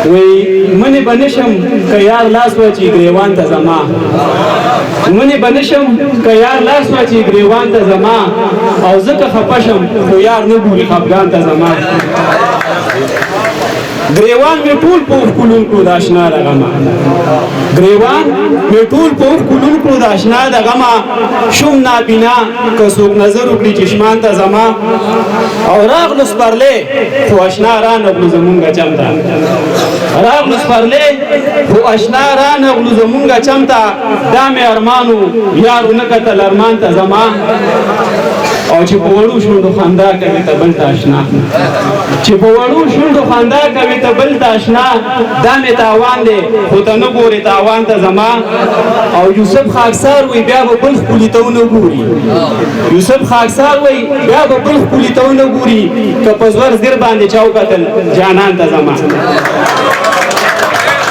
وی منی بنشم که یار لاس وچی گریوان تا زما منی بنشم که یار لاس وچی گریوان تا زما او زکه خپشم خو یار نه ګوري خفګان ته زما گریوان می ټول په کولون کو د آشنا د غما گریوان می ټول په کولون کو د آشنا د غما شوم نابینا که څوک نظر وکړي چشمان ته زما او راغلو سپرلې خو آشنا را نغلو زمونږ چمتا راغلو سپرلې خو آشنا را نغلو زمونږ چمتا دا مې ارمانو یارو نه کتل ارمان ته زما او چې په وړو شونډو خندا کوي ته بل ته اشنا چې په وړو شونډو خندا کوي ته بل ته اشنا دا مې تاوان دی خو ته نه ګورې تاوان ته زما او یوسف خاکسار وی بیا به بل ښکلي ته ونه ګوري یوسف خاکسار وی بیا به بل ښکلي ته ونه ګوري که په زور زیر باندې چا وکتل جانان ته زما